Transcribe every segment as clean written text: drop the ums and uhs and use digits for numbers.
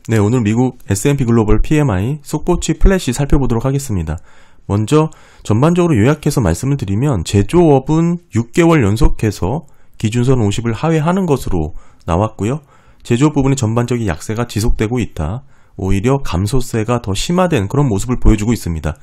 네, 오늘 미국 S&P 글로벌 PMI 속보치 플래시 살펴보도록 하겠습니다. 먼저 전반적으로 요약해서 말씀을 드리면 제조업은 6개월 연속해서 기준선 50을 하회하는 것으로 나왔고요. 제조업 부분의 전반적인 약세가 지속되고 있다. 오히려 감소세가 더 심화된 그런 모습을 보여주고 있습니다.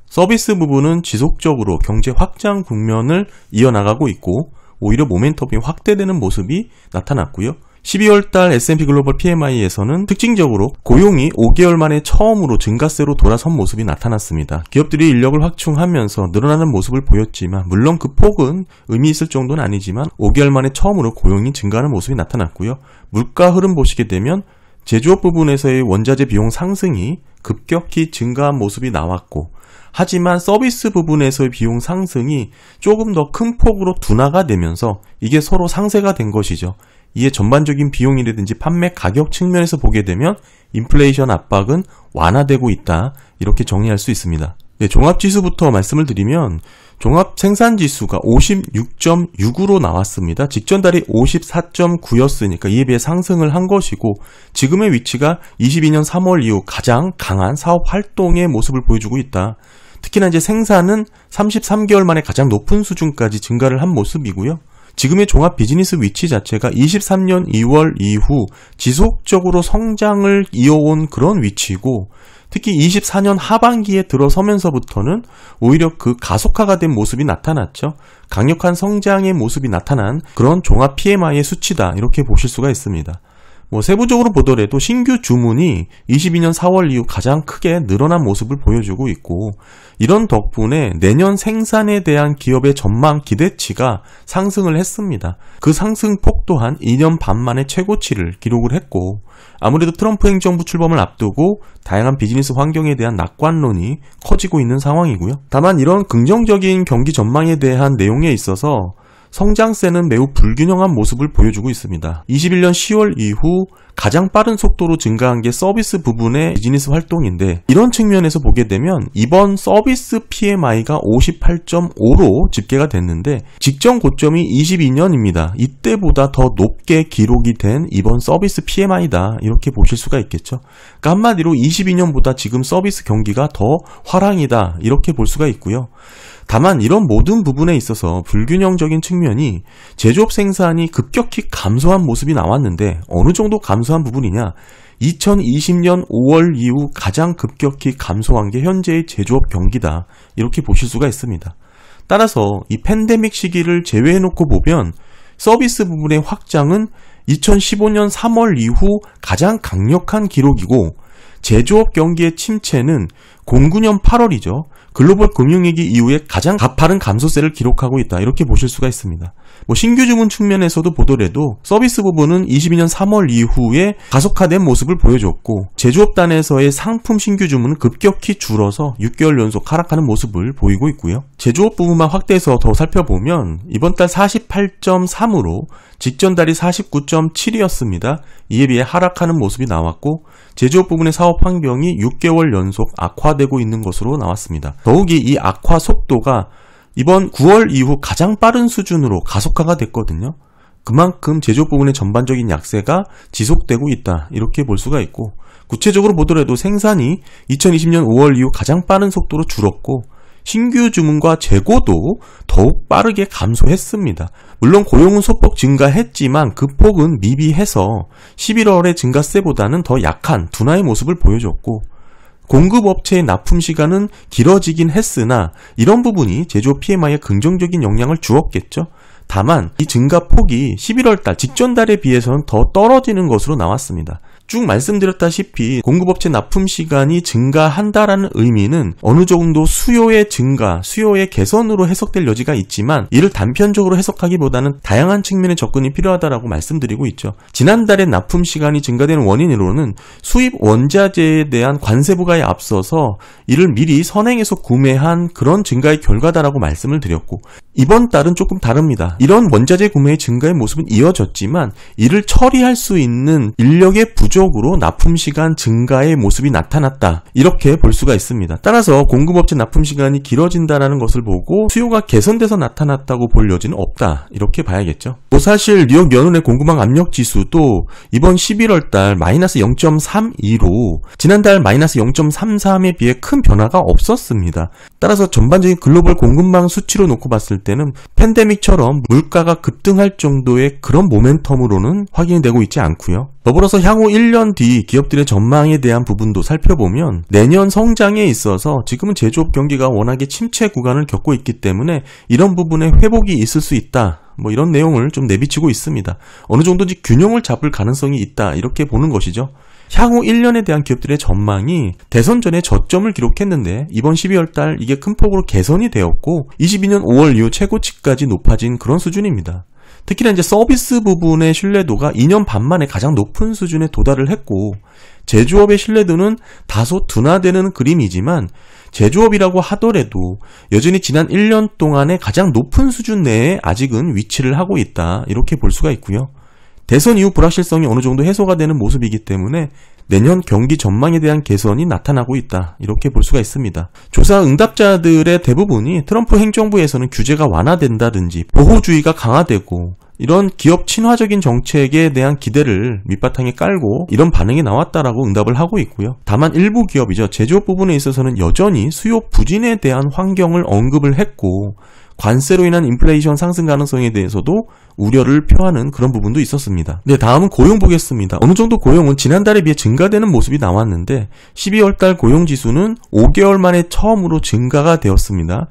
서비스 부분은 지속적으로 경제 확장 국면을 이어나가고 있고 오히려 모멘텀이 확대되는 모습이 나타났고요. 12월달 S&P 글로벌 PMI에서는 특징적으로 고용이 5개월 만에 처음으로 증가세로 돌아선 모습이 나타났습니다. 기업들이 인력을 확충하면서 늘어나는 모습을 보였지만 물론 그 폭은 의미 있을 정도는 아니지만 5개월 만에 처음으로 고용이 증가하는 모습이 나타났고요. 물가 흐름 보시게 되면 제조업 부분에서의 원자재 비용 상승이 급격히 증가한 모습이 나왔고 하지만 서비스 부분에서의 비용 상승이 조금 더 큰 폭으로 둔화가 되면서 이게 서로 상쇄가 된 것이죠. 이에 전반적인 비용이라든지 판매 가격 측면에서 보게 되면 인플레이션 압박은 완화되고 있다. 이렇게 정리할 수 있습니다. 네, 종합지수부터 말씀을 드리면 종합생산지수가 56.6으로 나왔습니다. 직전 달이 54.9였으니까 이에 비해 상승을 한 것이고 지금의 위치가 22년 3월 이후 가장 강한 사업 활동의 모습을 보여주고 있다. 특히나 이제 생산은 33개월 만에 가장 높은 수준까지 증가를 한 모습이고요. 지금의 종합 비즈니스 위치 자체가 23년 2월 이후 지속적으로 성장을 이어온 그런 위치고 특히 24년 하반기에 들어서면서부터는 오히려 그 가속화가 된 모습이 나타났죠. 강력한 성장의 모습이 나타난 그런 종합 PMI의 수치다. 이렇게 보실 수가 있습니다. 세부적으로 보더라도 신규 주문이 22년 4월 이후 가장 크게 늘어난 모습을 보여주고 있고 이런 덕분에 내년 생산에 대한 기업의 전망 기대치가 상승을 했습니다. 그 상승폭 또한 2년 반 만에 최고치를 기록을 했고 아무래도 트럼프 행정부 출범을 앞두고 다양한 비즈니스 환경에 대한 낙관론이 커지고 있는 상황이고요. 다만 이런 긍정적인 경기 전망에 대한 내용에 있어서 성장세는 매우 불균형한 모습을 보여주고 있습니다. 21년 10월 이후 가장 빠른 속도로 증가한 게 서비스 부분의 비즈니스 활동인데 이런 측면에서 보게 되면 이번 서비스 PMI가 58.5로 집계가 됐는데 직전 고점이 22년입니다. 이때보다 더 높게 기록이 된 이번 서비스 PMI다. 이렇게 보실 수가 있겠죠. 그러니까 한마디로 22년보다 지금 서비스 경기가 더 화랑이다. 이렇게 볼 수가 있고요. 다만 이런 모든 부분에 있어서 불균형적인 측면이 제조업 생산이 급격히 감소한 모습이 나왔는데 어느 정도 감소한 부분이냐 2020년 5월 이후 가장 급격히 감소한 게 현재의 제조업 경기다 이렇게 보실 수가 있습니다. 따라서 이 팬데믹 시기를 제외해놓고 보면 서비스 부분의 확장은 2015년 3월 이후 가장 강력한 기록이고 제조업 경기의 침체는 09년 8월이죠. 글로벌 금융위기 이후에 가장 가파른 감소세를 기록하고 있다. 이렇게 보실 수가 있습니다. 신규 주문 측면에서도 보더라도 서비스 부분은 22년 3월 이후에 가속화된 모습을 보여줬고 제조업단에서의 상품 신규 주문은 급격히 줄어서 6개월 연속 하락하는 모습을 보이고 있고요. 제조업 부분만 확대해서 더 살펴보면 이번 달 48.3으로 직전 달이 49.7이었습니다. 이에 비해 하락하는 모습이 나왔고 제조업 부분의 사업 환경이 6개월 연속 악화되고 있는 것으로 나왔습니다. 더욱이 이 악화 속도가 이번 9월 이후 가장 빠른 수준으로 가속화가 됐거든요. 그만큼 제조업 부분의 전반적인 약세가 지속되고 있다. 이렇게 볼 수가 있고 구체적으로 보더라도 생산이 2020년 5월 이후 가장 빠른 속도로 줄었고 신규 주문과 재고도 더욱 빠르게 감소했습니다. 물론 고용은 소폭 증가했지만 그 폭은 미비해서 11월의 증가세보다는 더 약한 둔화의 모습을 보여줬고 공급업체의 납품 시간은 길어지긴 했으나 이런 부분이 제조업 PMI에 긍정적인 영향을 주었겠죠. 다만 이 증가폭이 11월달 직전 달에 비해서는 더 떨어지는 것으로 나왔습니다. 쭉 말씀드렸다시피 공급업체 납품 시간이 증가한다라는 의미는 어느 정도 수요의 증가, 수요의 개선으로 해석될 여지가 있지만 이를 단편적으로 해석하기보다는 다양한 측면의 접근이 필요하다라고 말씀드리고 있죠. 지난달에 납품 시간이 증가되는 원인으로는 수입 원자재에 대한 관세 부과에 앞서서 이를 미리 선행해서 구매한 그런 증가의 결과다라고 말씀을 드렸고 이번 달은 조금 다릅니다. 이런 원자재 구매의 증가의 모습은 이어졌지만 이를 처리할 수 있는 인력의 부족 누적으로 납품시간 증가의 모습이 나타났다. 이렇게 볼 수가 있습니다. 따라서 공급업체 납품시간이 길어진다는 것을 보고 수요가 개선돼서 나타났다고 볼 여지는 없다. 이렇게 봐야겠죠. 또 사실 뉴욕 연은의 공급망 압력지수도 이번 11월달 마이너스 0.32로 지난달 마이너스 0.33에 비해 큰 변화가 없었습니다. 따라서 전반적인 글로벌 공급망 수치로 놓고 봤을 때는 팬데믹처럼 물가가 급등할 정도의 그런 모멘텀으로는 확인이 되고 있지 않고요. 더불어서 향후 1년 뒤 기업들의 전망에 대한 부분도 살펴보면 내년 성장에 있어서 지금은 제조업 경기가 워낙에 침체 구간을 겪고 있기 때문에 이런 부분에 회복이 있을 수 있다. 이런 내용을 좀 내비치고 있습니다. 어느 정도인지 균형을 잡을 가능성이 있다. 이렇게 보는 것이죠. 향후 1년에 대한 기업들의 전망이 대선 전에 저점을 기록했는데 이번 12월 달 이게 큰 폭으로 개선이 되었고 22년 5월 이후 최고치까지 높아진 그런 수준입니다. 특히나 이제 서비스 부분의 신뢰도가 2년 반 만에 가장 높은 수준에 도달을 했고 제조업의 신뢰도는 다소 둔화되는 그림이지만 제조업이라고 하더라도 여전히 지난 1년 동안의 가장 높은 수준 내에 아직은 위치를 하고 있다. 이렇게 볼 수가 있고요. 대선 이후 불확실성이 어느 정도 해소가 되는 모습이기 때문에 내년 경기 전망에 대한 개선이 나타나고 있다. 이렇게 볼 수가 있습니다. 조사 응답자들의 대부분이 트럼프 행정부에서는 규제가 완화된다든지 보호주의가 강화되고 이런 기업 친화적인 정책에 대한 기대를 밑바탕에 깔고 이런 반응이 나왔다라고 응답을 하고 있고요. 다만 일부 기업이죠. 제조업 부분에 있어서는 여전히 수요 부진에 대한 환경을 언급을 했고 관세로 인한 인플레이션 상승 가능성에 대해서도 우려를 표하는 그런 부분도 있었습니다. 네, 다음은 고용 보겠습니다. 어느 정도 고용은 지난달에 비해 증가되는 모습이 나왔는데 12월달 고용지수는 5개월 만에 처음으로 증가가 되었습니다.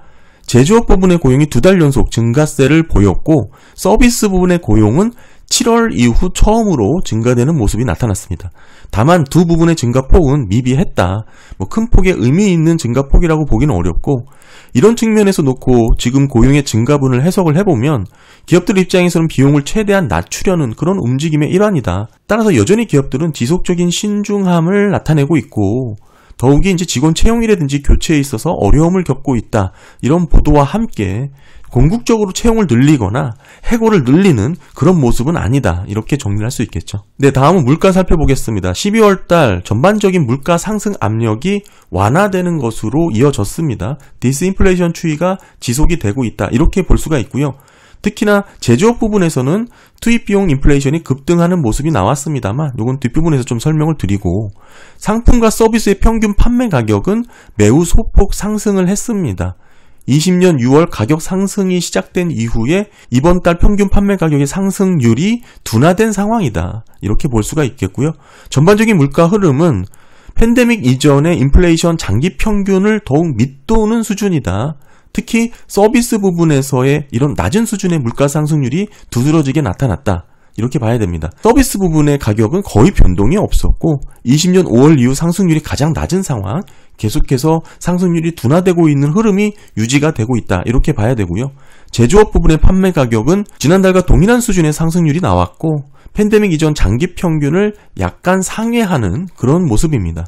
제조업 부분의 고용이 2달 연속 증가세를 보였고 서비스 부분의 고용은 7월 이후 처음으로 증가되는 모습이 나타났습니다. 다만 두 부분의 증가폭은 미비했다. 큰 폭의 의미 있는 증가폭이라고 보기는 어렵고 이런 측면에서 놓고 지금 고용의 증가분을 해석을 해보면 기업들 입장에서는 비용을 최대한 낮추려는 그런 움직임의 일환이다. 따라서 여전히 기업들은 지속적인 신중함을 나타내고 있고 더욱이 이제 직원 채용이라든지 교체에 있어서 어려움을 겪고 있다. 이런 보도와 함께 궁극적으로 채용을 늘리거나 해고를 늘리는 그런 모습은 아니다. 이렇게 정리할 수 있겠죠. 네, 다음은 물가 살펴보겠습니다. 12월 달 전반적인 물가 상승 압력이 완화되는 것으로 이어졌습니다. 디스인플레이션 추이가 지속이 되고 있다. 이렇게 볼 수가 있고요. 특히나 제조업 부분에서는 투입비용 인플레이션이 급등하는 모습이 나왔습니다만 이건 뒷부분에서 좀 설명을 드리고 상품과 서비스의 평균 판매 가격은 매우 소폭 상승을 했습니다. 20년 6월 가격 상승이 시작된 이후에 이번 달 평균 판매 가격의 상승률이 둔화된 상황이다. 이렇게 볼 수가 있겠고요. 전반적인 물가 흐름은 팬데믹 이전의 인플레이션 장기 평균을 더욱 밑도는 수준이다. 특히 서비스 부분에서의 이런 낮은 수준의 물가 상승률이 두드러지게 나타났다. 이렇게 봐야 됩니다. 서비스 부분의 가격은 거의 변동이 없었고 20년 5월 이후 상승률이 가장 낮은 상황, 계속해서 상승률이 둔화되고 있는 흐름이 유지가 되고 있다. 이렇게 봐야 되고요. 제조업 부분의 판매 가격은 지난달과 동일한 수준의 상승률이 나왔고 팬데믹 이전 장기 평균을 약간 상회하는 그런 모습입니다.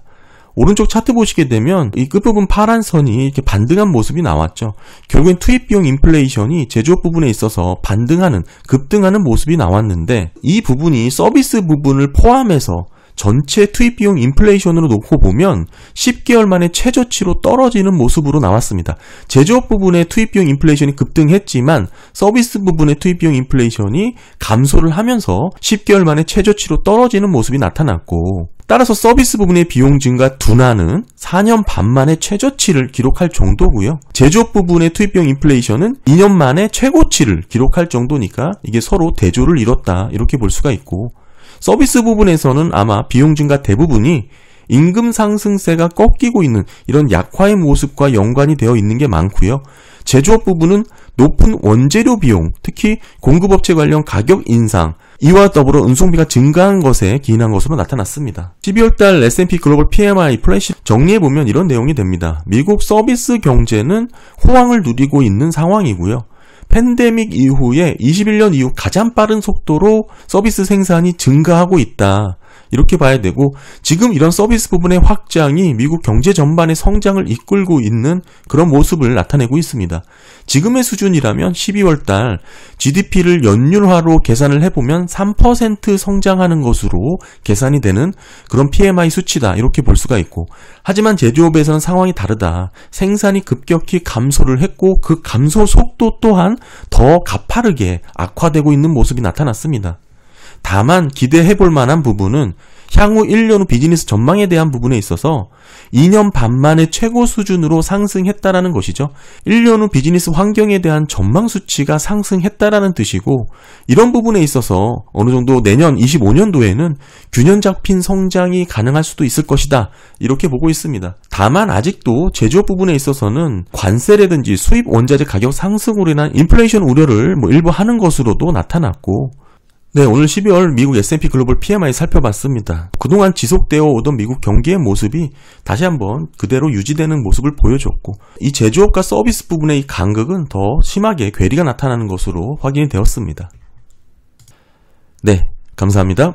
오른쪽 차트 보시게 되면 이 끝부분 파란 선이 이렇게 반등한 모습이 나왔죠. 결국엔 투입비용 인플레이션이 제조업 부분에 있어서 반등하는, 급등하는 모습이 나왔는데 이 부분이 서비스 부분을 포함해서 전체 투입비용 인플레이션으로 놓고 보면 10개월 만에 최저치로 떨어지는 모습으로 나왔습니다. 제조업 부분의 투입비용 인플레이션이 급등했지만 서비스 부분의 투입비용 인플레이션이 감소를 하면서 10개월 만에 최저치로 떨어지는 모습이 나타났고 따라서 서비스 부분의 비용 증가 둔화는 4년 반 만에 최저치를 기록할 정도고요. 제조업 부분의 투입비용 인플레이션은 2년 만에 최고치를 기록할 정도니까 이게 서로 대조를 이뤘다. 이렇게 볼 수가 있고 서비스 부분에서는 아마 비용 증가 대부분이 임금 상승세가 꺾이고 있는 이런 약화의 모습과 연관이 되어 있는 게 많고요. 제조업 부분은 높은 원재료 비용, 특히 공급업체 관련 가격 인상, 이와 더불어 운송비가 증가한 것에 기인한 것으로 나타났습니다. 12월달 S&P 글로벌 PMI 플래시 정리해보면 이런 내용이 됩니다. 미국 서비스 경제는 호황을 누리고 있는 상황이고요. 팬데믹 이후에 21년 이후 가장 빠른 속도로 서비스 생산이 증가하고 있다. 이렇게 봐야 되고, 지금 이런 서비스 부분의 확장이 미국 경제 전반의 성장을 이끌고 있는 그런 모습을 나타내고 있습니다. 지금의 수준이라면 12월 달 GDP를 연율화로 계산을 해보면 3% 성장하는 것으로 계산이 되는 그런 PMI 수치다, 이렇게 볼 수가 있고, 하지만 제조업에서는 상황이 다르다. 생산이 급격히 감소를 했고 그 감소 속도 또한 더 가파르게 악화되고 있는 모습이 나타났습니다. 다만 기대해볼 만한 부분은 향후 1년 후 비즈니스 전망에 대한 부분에 있어서 2년 반 만에 최고 수준으로 상승했다라는 것이죠. 1년 후 비즈니스 환경에 대한 전망 수치가 상승했다라는 뜻이고, 이런 부분에 있어서 어느 정도 내년 25년도에는 균형 잡힌 성장이 가능할 수도 있을 것이다, 이렇게 보고 있습니다. 다만 아직도 제조업 부분에 있어서는 관세라든지 수입 원자재 가격 상승으로 인한 인플레이션 우려를 일부 하는 것으로도 나타났고, 네, 오늘 12월 미국 S&P 글로벌 PMI 살펴봤습니다. 그동안 지속되어 오던 미국 경기의 모습이 다시 한번 그대로 유지되는 모습을 보여줬고, 이 제조업과 서비스 부분의 이 간극은 더 심하게 괴리가 나타나는 것으로 확인이 되었습니다. 네, 감사합니다.